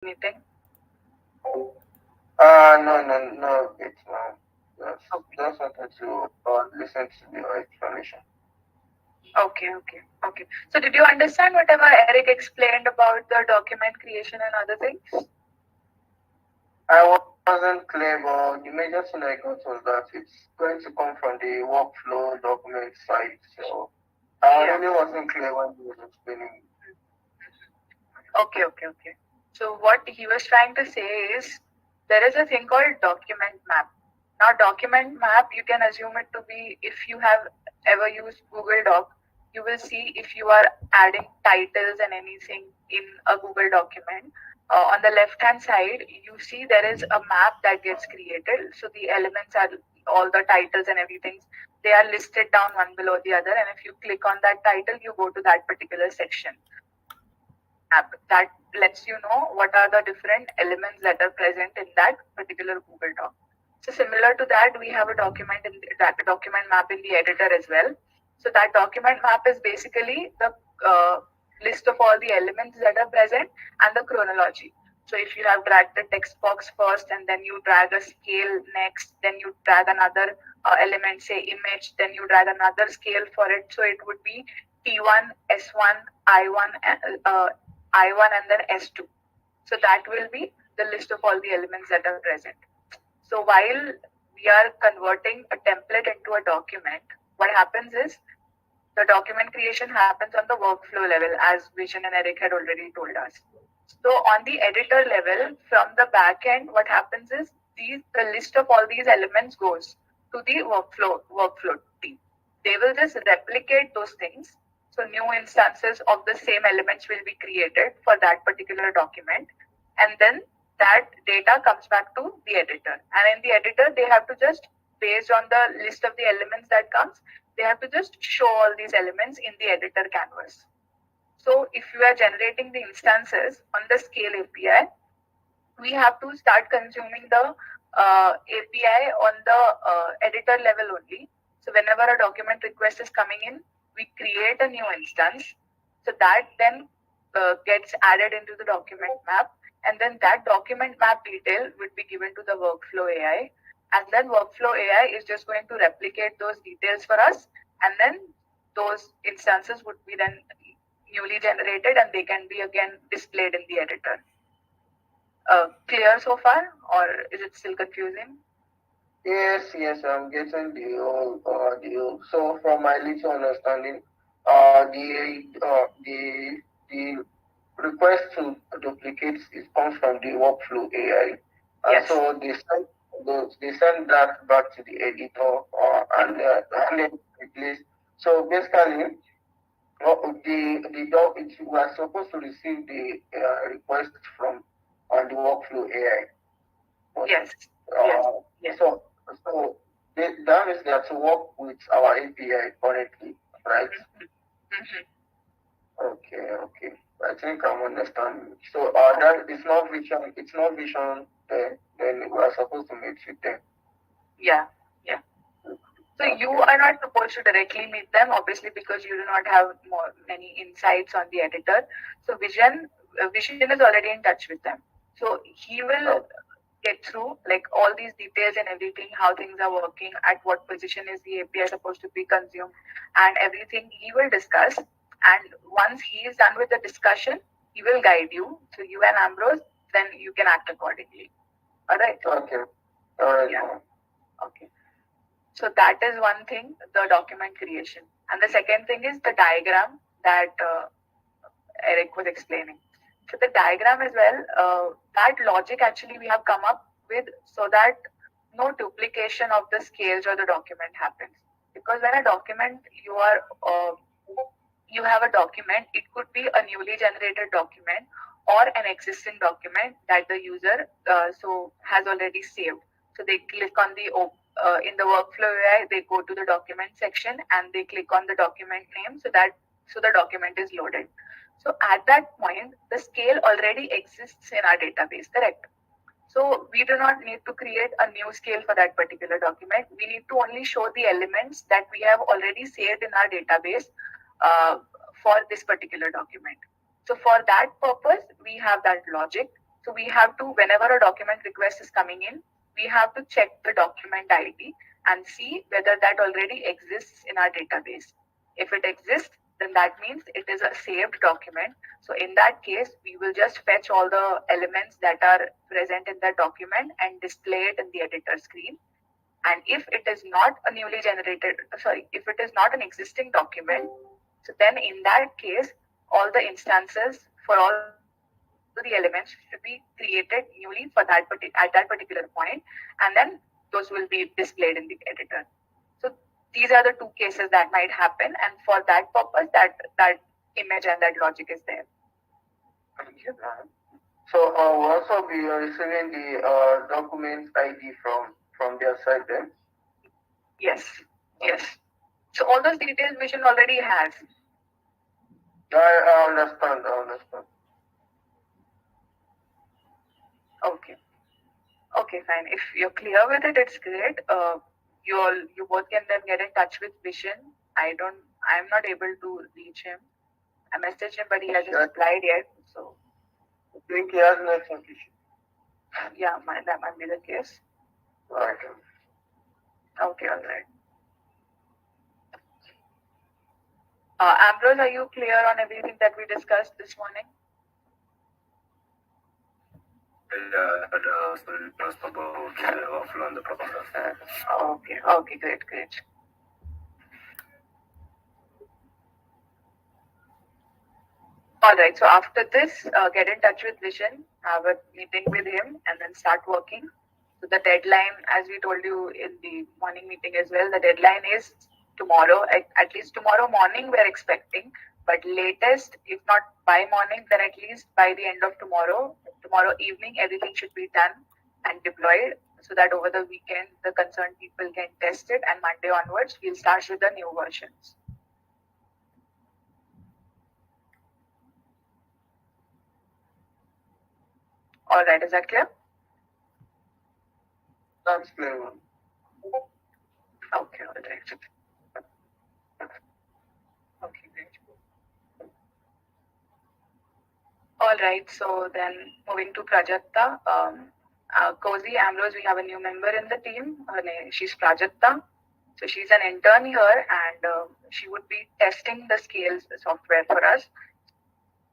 anything? No, it's not. Okay. Just wanted to listen to your explanation. Okay. So did you understand whatever Eric explained about the document creation and other things? I wasn't clear, but the major thing I got was that it's going to come from the workflow document side. So I Yeah. really wasn't clear when he was explaining. Okay. So what he was trying to say is there is a thing called document map. Now, document map, you can assume it to be if you have ever used Google Doc, you will see if you are adding titles and anything in a Google document. On the left hand side, you see there is a map that gets created. So the elements are all the titles and everything. They are listed down one below the other. And if you click on that title, you go to that particular section app that lets you know what are the different elements that are present in that particular Google Doc. So similar to that, we have a document in that document map in the editor as well. So that document map is basically the list of all the elements that are present and the chronology. So if you have dragged the text box first and then you drag a scale next, then you drag another element, say image, then you drag another scale for it. So it would be T1, S1, I1, I1 and then S2. So that will be the list of all the elements that are present. So while we are converting a template into a document, what happens is the document creation happens on the workflow level, as Vision and Eric had already told us. So on the editor level, from the back end, what happens is the list of all these elements goes to the workflow team. They will just replicate those things. So new instances of the same elements will be created for that particular document, and then that data comes back to the editor. And in the editor, they have to just, based on the list of the elements that comes, they have to just show all these elements in the editor canvas. So if you are generating the instances on the scale API, we have to start consuming the API on the editor level only. So whenever a document request is coming in, we create a new instance. So that then gets added into the document map, and then that document map detail would be given to the workflow AI, and then workflow AI is just going to replicate those details for us, and then those instances would be then newly generated and they can be again displayed in the editor. Clear so far, or is it still confusing? Yes, I'm getting the whole deal. So from my little understanding, the request to duplicate it comes from the workflow AI, and Yes. so they send that back to the editor and then replace. So basically, we are supposed to receive the request from on the workflow AI. But, Yes. Yes. so that means they have to work with our API currently, right? Mm-hmm. Okay. I think I'm understanding. So that it's not vision. It's not vision. Then we are supposed to meet with them. Yeah. So you are not supposed to directly meet them, obviously, because you do not have many insights on the editor. So Vision is already in touch with them. So he will get through like all these details and everything, how things are working, at what position is the API supposed to be consumed, and everything he will discuss. And once he is done with the discussion, he will guide you. So you and Ambrose, then you can act accordingly. All right. Okay. All right. Yeah. Okay. So that is one thing, the document creation. And the second thing is the diagram that Eric was explaining. So the diagram as well, that logic actually we have come up with so that no duplication of the scales or the document happens. Because when a document you have a document, it could be a newly generated document or an existing document that the user has already saved. So they click on in the workflow AI, they go to the document section and they click on the document name so the document is loaded. So at that point, the scale already exists in our database, correct? So we do not need to create a new scale for that particular document. We need to only show the elements that we have already saved in our database uh, for this particular document. So for that purpose, we have that logic. So we have to, whenever a document request is coming in, we have to check the document ID and see whether that already exists in our database. If it exists, then that means it is a saved document. So in that case, we will just fetch all the elements that are present in that document and display it in the editor screen. And if it is not a newly generated, if it is not an existing document, so then in that case, all the instances for all the elements should be created newly for at that particular point, and then those will be displayed in the editor. So these are the two cases that might happen, and for that purpose, that image and that logic is there. Thank you, ma'am. So we'll also be receiving the document ID from their side then? Yes, yes. So all those details Vision already has. I understand. Okay. Okay, fine. If you're clear with it, it's great. You both can then get in touch with Vision. I'm not able to reach him. I messaged him, but he hasn't replied yet. So I think he has network issue. yeah, that might be the case. Okay. Okay, all right. Ambrose, are you clear on everything that we discussed this morning? Yeah, sorry, just about workflow and the process. Okay, great. All right, so after this, get in touch with Vision, have a meeting with him, and then start working. So the deadline, as we told you in the morning meeting as well, the deadline is tomorrow, at least tomorrow morning we're expecting, but latest, if not by morning, then at least by the end of tomorrow evening, everything should be done and deployed so that over the weekend, the concerned people can test it, and Monday onwards, we'll start with the new versions. All right, is that clear? That's clear. Okay, all right. Okay, great. All right, so then moving to Prajakta. Cozy Ambrose, we have a new member in the team. She's Prajakta. So she's an intern here, and she would be testing the Scales software for us.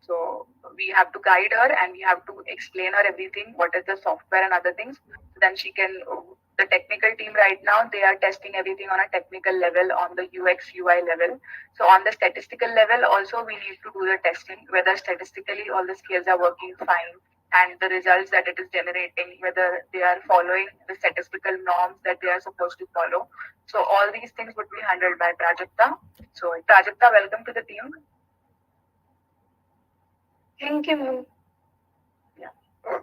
So we have to guide her and we have to explain her everything, what is the software and other things. So then she can, the technical team right now, they are testing everything on a technical level, on the UX UI level. So on the statistical level also, we need to do the testing, whether statistically all the scales are working fine and the results that it is generating, whether they are following the statistical norms that they are supposed to follow. So all these things would be handled by Prajakta. So Prajakta, welcome to the team. Thank you, ma'am. Yeah.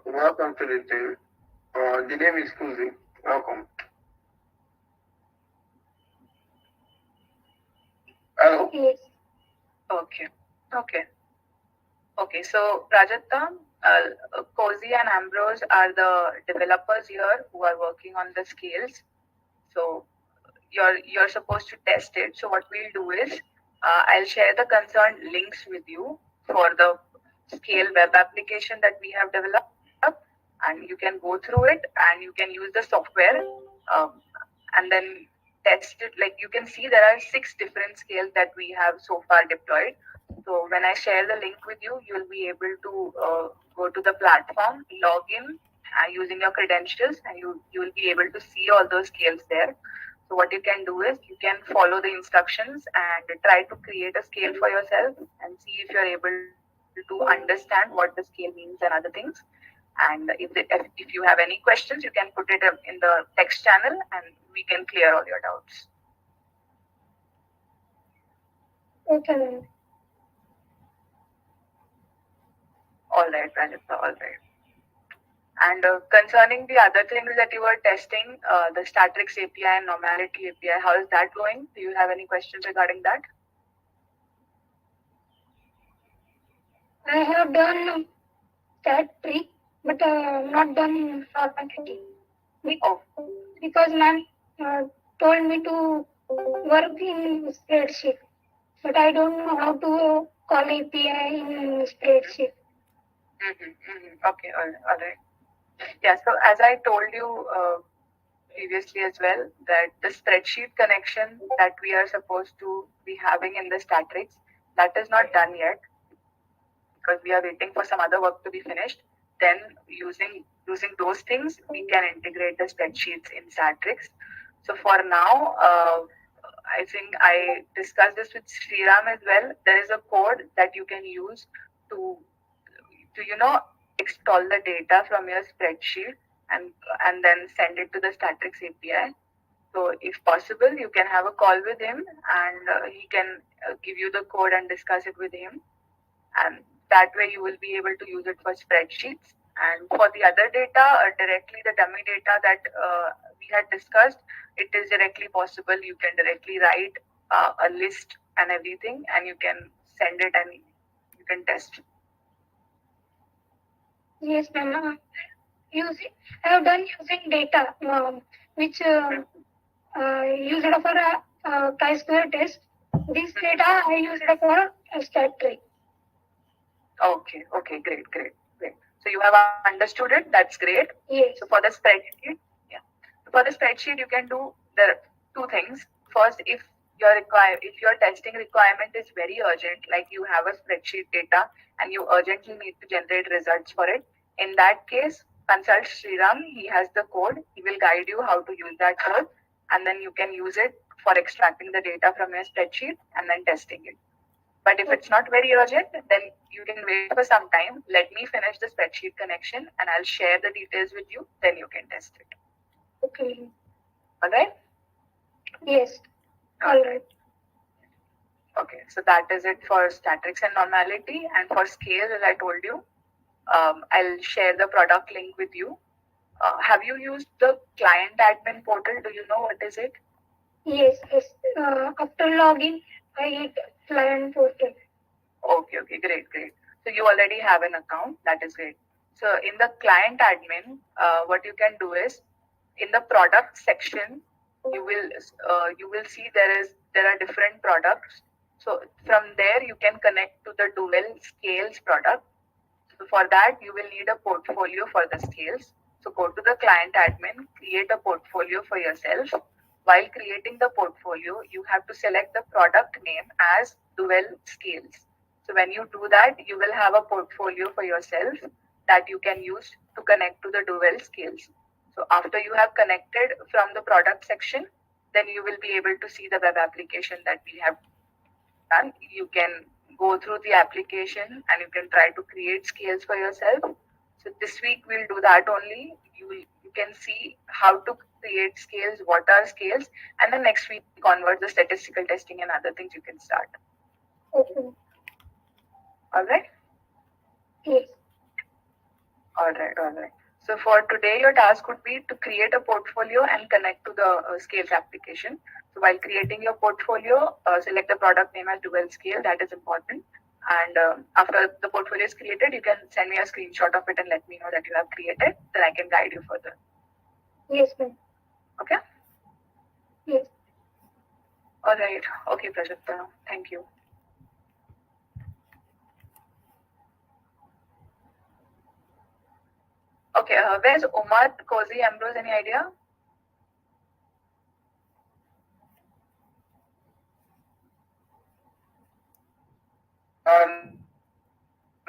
Welcome to the team. The name is Cozy. Welcome. Hello? Yes. Okay. So Prajakta, Cozy and Ambrose are the developers here who are working on the scales. So you're supposed to test it. So what we'll do is I'll share the concerned links with you for the scale web application that we have developed, and you can go through it and you can use the software and then test it. Like you can see there are 6 different scales that we have so far deployed. So when I share the link with you, you'll be able to go to the platform, log in using your credentials, and you will be able to see all those scales there. So what you can do is you can follow the instructions and try to create a scale for yourself and see if you're able to understand what the scale means and other things. And if you have any questions, you can put it in the text channel and we can clear all your doubts. Okay, ma'am. All right, Prajakta, all right. And concerning the other things that you were testing, the Statrix API and Normality API, how is that going? Do you have any questions regarding that? I have done that trick, but not done Normality. Because ma'am told me to work in spreadsheet, but I don't know how to call API in spreadsheet. Okay, all right. Yeah, so as I told you previously as well, that the spreadsheet connection that we are supposed to be having in the Statrix, that is not done yet because we are waiting for some other work to be finished. Then using those things, we can integrate the spreadsheets in Statrix. So for now, I think I discussed this with Sriram as well. There is a code that you can use to extol the data from your spreadsheet and then send it to the Statrix API. So if possible, you can have a call with him and he can give you the code and discuss it with him. And that way you will be able to use it for spreadsheets. And for the other data, directly the dummy data that we had discussed, it is directly possible. You can directly write a list and everything, and you can send it and you can test. Yes, ma'am. I have done using data, which used for a chi-square test. This data I used for a stat trick. Okay, great. So you have understood it. That's great. Yes. So for the spreadsheet, for the spreadsheet, you can do there are two things. First, if your testing requirement is very urgent, like you have a spreadsheet data and you urgently need to generate results for it, in that case, consult Sriram. He has the code. He will guide you how to use that code, and then you can use it for extracting the data from your spreadsheet and then testing it. But if it's not very urgent, then you can wait for some time. Let me finish the spreadsheet connection and I'll share the details with you. Then you can test it. Okay. All right? Yes. All right. Okay, so that is it for Statrix and normality. And for scale, as I told you, I'll share the product link with you. Have you used the client admin portal? Do you know what is it? Yes. After login, I hit client portal. Okay, great. So you already have an account. That is great. So in the client admin, what you can do is in the product section, you will see there are different products. So from there you can connect to the dual scales product. So for that you will need a portfolio for the scales. So go to the client admin, create a portfolio for yourself. While creating the portfolio, you have to select the product name as dual scales. So when you do that, you will have a portfolio for yourself that you can use to connect to the dual scales. So after you have connected from the product section, then you will be able to see the web application that we have done. You can go through the application and you can try to create scales for yourself. So this week we'll do that only. You can see how to create scales, what are scales, and then next week convert the statistical testing and other things you can start. Okay. All right? Yes. All right. So for today, your task would be to create a portfolio and connect to the scales application. So while creating your portfolio, select the product name as dual scale. That is important. And after the portfolio is created, you can send me a screenshot of it and let me know that you have created. Then I can guide you further. Yes, ma'am. Okay? Yes. All right. Okay, Prajakta. Thank you. Okay, where's Umar Cozy Ambrose? Any idea?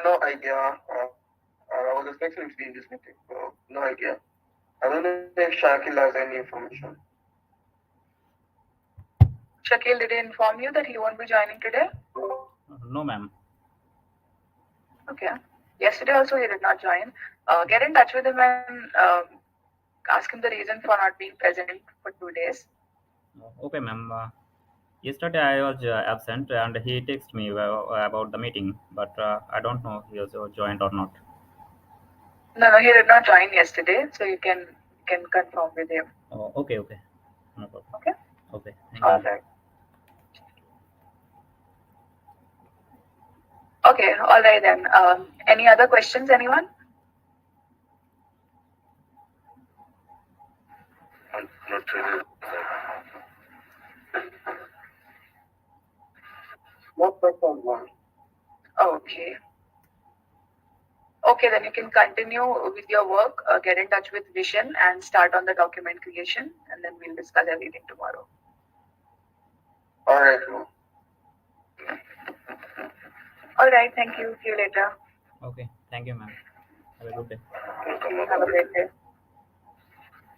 No idea. I was expecting to be in this meeting, so no idea. I don't know if Shakil has any information. Shakil, did he inform you that he won't be joining today? No, ma'am. Okay. Yesterday also he did not join. Get in touch with him and ask him the reason for not being present for 2 days. Okay, ma'am. Yesterday I was absent and he texted me about the meeting, but I don't know he was joined or not. No, he did not join yesterday, so you can confirm with him. Oh, okay. No problem. Okay. Okay. Thank All you. right. Okay. All right then. Any other questions, anyone? Not really. What question one? Okay. Okay, then you can continue with your work. Get in touch with Vision and start on the document creation, and then we'll discuss everything tomorrow. All right, ma'am. All right, thank you. See you later. Okay, thank you, ma'am. Have a good day. Welcome Have a aboard. great day.